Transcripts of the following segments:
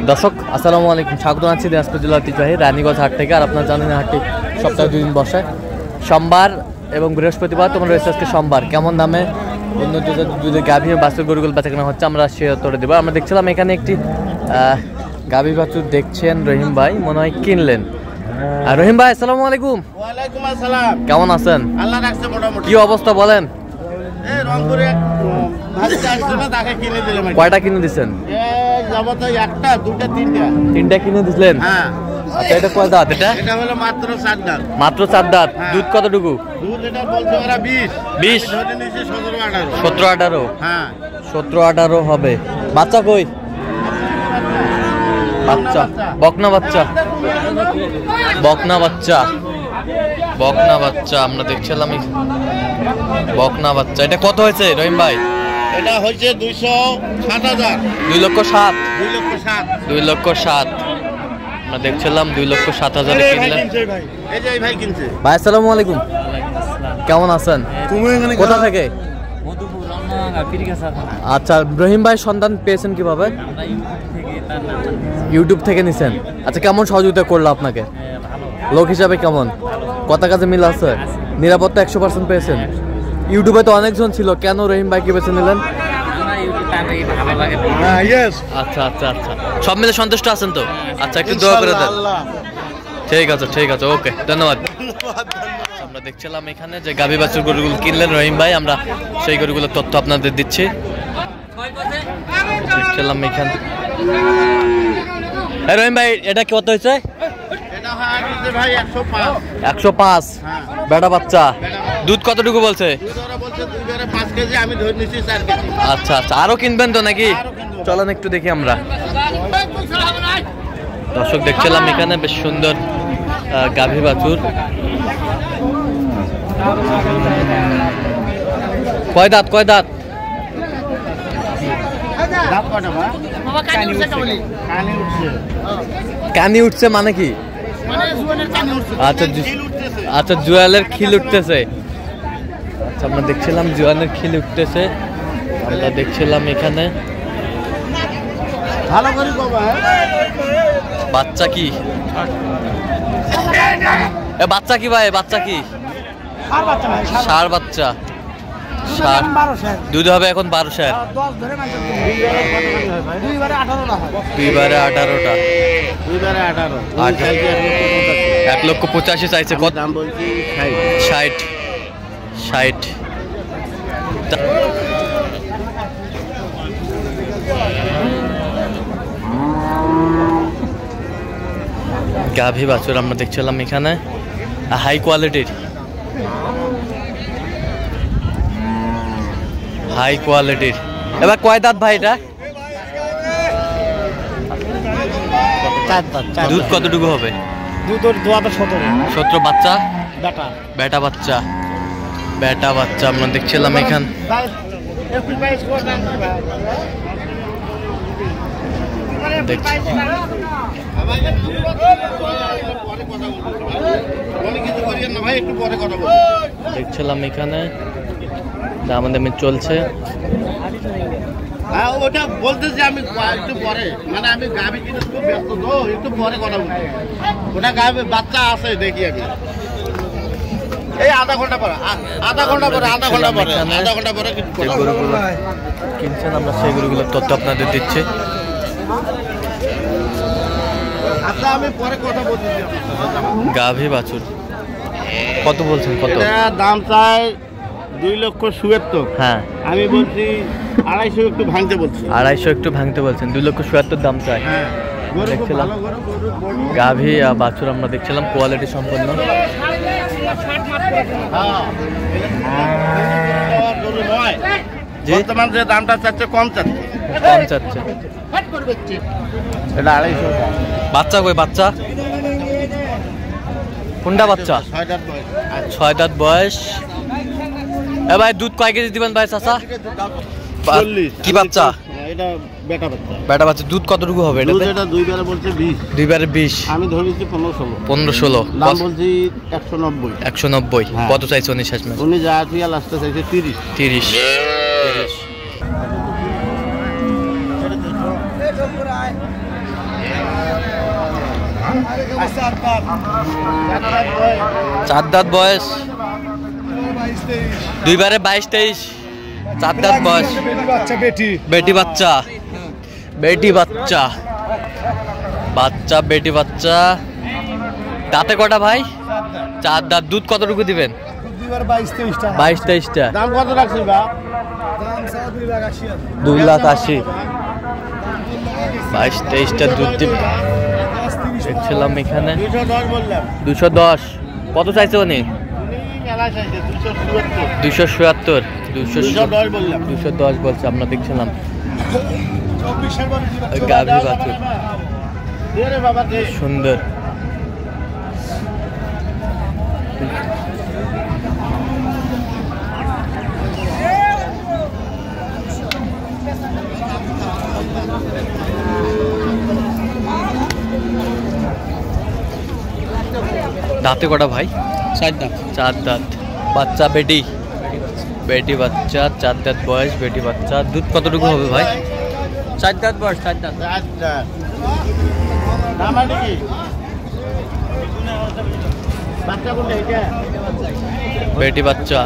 দর্শক আসসালামু আলাইকুম, স্বাগত জানাচ্ছি দিনাজপুর জেলার ঐতিহ্যবাহী রানীগঞ্জ হাট থেকে। আর আপনারা জানেন হাটটি সপ্তাহে 2 দিন বসে, সোমবার এবং বৃহস্পতিবার। তোমার রয়েছে আজকে সোমবার। কেমন দামে অন্য দুধের গাভী বাছুর গরুগুলো বেচাকেনা হচ্ছে আমরা সে উত্তরে দেবো। আমরা দেখছিলাম এখানে একটি গাভী বাছুর দেখছেন রহিম ভাই, মনে হয় কিনলেন। আর রহিম ভাই আসসালামু আলাইকুম। ওয়ালাইকুম আসসালাম। কেমন আছেন? আল্লাহ রাখছে মোটামুটি। কি অবস্থা বলেন? এই রংপুরে ভাইতে আসছে না, তাকে কিনে দিলাম। কয়টা কিনে দিচ্ছেন? এই যাবত একটা দুটো তিনটা। তিনটা কিনে দিলেন? হ্ঁ। আচ্ছা, এটা কয় দাঁত? এটা হলো মাত্র 4 দাঁত। মাত্র 4 দাঁত। দুধ কতটুকু? দুধ এটা বলছে ওরা 20 20 ধরে নিচে 17 18। 17 18? হ্যাঁ 17 18 হবে। বাচ্চা কই? বাচ্চা বকনা বাচ্চা, বকনা বাচ্চা, বকনা বাচ্চা আমরা দেখছিলাম বকনা বাচ্চা। এটা কত হয়েছে রহিম ভাই? এটা হচ্ছে 207,000। 2,07,000? 2,07,000। 2,07,000 আমরা দেখছিলাম 2,07,000 কিনলেন। এই যে এই ভাই কিনছে। ভাই আসসালামু আলাইকুম, কেমন আছেন? কোথা থেকে? আচ্ছা, রহিম ভাই সন্ধান পেয়েছেন কিভাবে? ইউটিউব থেকে নিছেন। আচ্ছা, কেমন সহযোগিতা করলো আপনাকে? লোক হিসাবে কেমন? কথা কাজে মিল আছে? নিরাপত্তা 100% পেয়েছেন? ইউটিউবে তো অনেকজন ছিল, কেন রহিম ভাইকে বেছে নিলেন? আচ্ছা আচ্ছা আচ্ছা, সব মিলে সন্তুষ্ট আছেন তো? আচ্ছা, একটু দোয়া করে দেন। ঠিক আছে ঠিক আছে, ওকে, ধন্যবাদ। আমরা দেখছিলাম এখানে যে গাভী বাছুর গরুগুলো কিনলেন রহিম ভাই, আমরা সেই গরুগুলোর তথ্য আপনাদের দিচ্ছি। দেখছিলাম এখানে রহিম ভাই, এটা কত হয়েছে? এটা হয় ভাই 105। 105? বেটা বাচ্চা। দুধ কতটুকু বলছে? দুধ ওরা বলছে 5 কেজি, আমি ধরে নিছি 4 কেজি। আচ্ছা আচ্ছা, আরো কিনবেন তো নাকি? চলেন একটু দেখি আমরা। দর্শক দেখছিলাম এখানে বেশ সুন্দর গাভী বাছুর। কয় দাঁত কয় দাঁত? কানি উঠছে মানে কি? আচ্ছা আচ্ছা, জুয়ালের খিল উঠতেছে। আচ্ছা, আমরা দেখছিলাম জুয়ালের খিল উঠতেছে। আমরা দেখছিলাম এখানে ভালো করে বাবা। বাচ্চা কি? বাচ্চা কি ভাই? বাচ্চা কি? ষাঁড় বাচ্চা। দুধ হবে এখন 12 দুইবারে 18টা। 1,85,000 চাইছে। কত দাম বলছি? 60। গাভী বাছুর আমরা দেখছিলাম এখানে হাই কোয়ালিটির, হাই কোয়ালিটির। এবার কয় দাঁত ভাই এটা? 4 দাঁত। দুধ কতটুকু হবে? দুধ ওর 17। বাচ্চা? বেটা। বেটা বাচ্চা, বেটা বাচ্চা আমরা দেখছিলাম এখানে। দেখছিলাম এখানে আমাদের চলছে। ওটা বলতেছি আমি একটু পরে, মানে আমি গাভী কিনে খুব ব্যস্ত তো, একটু পরে কথা বলছি। ওটা গাভী বাচ্চা আছে, দেখি আমি এই আধা ঘন্টা পরে কিনছেন। আমরা সেই গরুগুলোর তথ্য আপনাদের দিচ্ছি। আচ্ছা, আমি পরে কথা বলছি। গাভী বাছুর কত বলছেন? কত দাম চাই? 2,77,000। হ্যাঁ, আমি বলছি 250 একটু ভাঙতে বলছি। 250 একটু ভাঙতে বলছেন। 2,77,000 দাম চাই। দেখছিলাম গাভী বাছুর আমরা দেখছিলাম কোয়ালিটি সম্পন্ন। বর্তমান যে দামটা চাচ্ছে কম চাচ্ছে। এটা 250। বাচ্চা কই? বাচ্চা কোনটা? বাচ্চা 6 দাঁত বয়স। এ ভাই, দুধ কয় কেজি দিবেন ভাই? চাচা 40। কি বাচ্চা? এটা বেটা বাচ্চা। বেটা বাচ্চা। দুধ কতটুকু হবে এটাতে? এটা দুইবারে বলছে 20। দুইবারে 20। আমি ধরেছি 15-16। 15-16 দাম বলছি 190। 190। কত চাইছে উনি শেষ? উনি যা আছে লাস্টে চাইছে 30। 30। চার দাঁত বয়স, দুইবারে 22-23, চার দাঁত বয়স। বেটি বাচ্চা, বেটি বাচ্চা, বাচ্চা বেটি বাচ্চা। দাঁতে কটা ভাই? চার দাঁত। দুধ কতটুকু দিবেন? 22-23টা। দাম কত রাখছিস বা? 2,80,000। 22-23টা দুধ দিবে। দেখছিলাম এখানে 210 বললাম। 210। কত চাইছে উনি? মেলা চাইছে 277। 277। 210 বললাম। 210 বলছে। আমরা দেখছিলাম গাভী বাছুর দে রে বাবা দে। সুন্দর। দাঁতে কটা ভাই? চার দাম। চার দাঁত। বাচ্চা বেটি, বেটি বাচ্চা, চার দাঁত বয়স, বেটি বাচ্চা। দুধ কতটুকু হবে ভাই? চার দাঁত বয়স, চার দাঁত। আচ্ছা দাম আছে কি? বাচ্চা কোনটা এটা? বেটি বাচ্চা।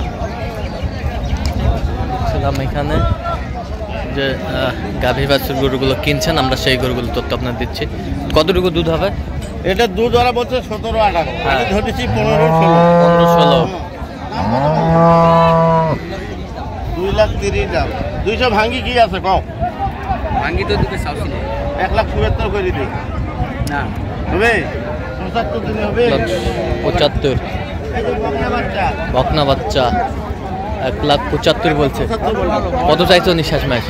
ছিলাম এখানে যে গাভী বাছুর গরুগুলো কিনছেন, আমরা সেই গরুগুলো তথ্য আপনার দিচ্ছি। কতটুকু দুধ হবে? এটা দুধ ওরা বলছে 17-18। হ্যাঁ। আমি ধরেছি 15-16। 15-16। 2,30,000 দাম। 200 ভাঙ্গি কি আছে কও? ভাঙ্গি তো দুটো চাউছিল 1,77,000 করে দিই। না হবে 75 দিনে হবে। 75। এই যে বকনা বাচ্চা বকনা বাচ্চা 1,75,000 বলছে। 75 বললাম। কত চাইছো নিঃশ্বাস মাস?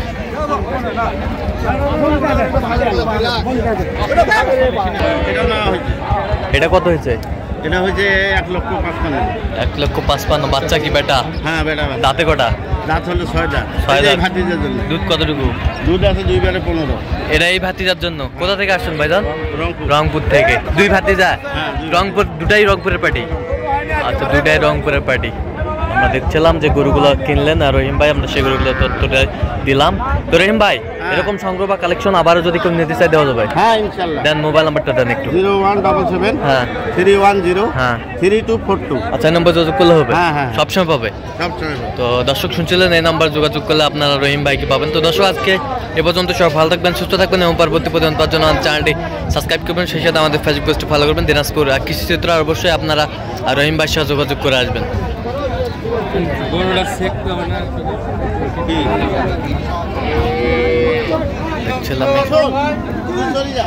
এটা না হয়েছে। এটা কত হয়েছে? এটা হয়েছে 1,55,000। 1,55,000। বাচ্চা কি বেটা? হ্যাঁ বেটা বাচ্চা। দাঁতে কটা? দাঁত হলো 6 দাঁত। 6 দাঁত। ভাতিজার জন্য দুধ কতটুকু? দুধ আছে 2 বারে 15। এটা এই ভাতিজার জন্য। কোথা থেকে আসছেন ভাইজান? রংপুর। রংপুর থেকে। দুই ভাতিজা? হ্যাঁ, দুই। রংপুর, দুটাই রংপুরের পার্টি? আচ্ছা, দুটাই রংপুরের পার্টি। আমরা দেখছিলাম যে গরুগুলো কিনলেন আর রহিম ভাই, আমরা সেই গরুগুলো তথ্যটা দিলাম। তো রহিম ভাই, এরকম সংগ্রহ বা কালেকশন আবারও যদি কেউ নিতে চাই দেওয়া যাবে? হ্যাঁ ইনশাআল্লাহ। দেন, মোবাইল নাম্বারটা দেন একটু। 0177 হ্যাঁ 310 হ্যাঁ 3242। আচ্ছা, এই নম্বর যোগাযোগ করলে হবে? হ্যাঁ, হ্যাঁ। সবসময় পাবে। সব সময় পাবে। তো দর্শক শুনছিলেন, এই নাম্বার যোগাযোগ করলে আপনারা রহিম ভাইকে পাবেন। তো দর্শক, আজকে এ পর্যন্ত সব ভালো থাকবেন, সুস্থ থাকবেন এবং পরবর্তী পর্যন্ত পাওয়ার জন্য চ্যানেলটি সাবস্ক্রাইব করবেন। সেই সাথে আমাদের ফেসবুক পেজটি ফলো করবেন, দিনাজপুর কৃষি চিত্র। আর অবশ্যই আপনারা রহিম ভাইয়ের সাথে যোগাযোগ করে আসবেন। গরুটা চেক করবে না কি? দেখছিলাম শোন, তুই চলে যা।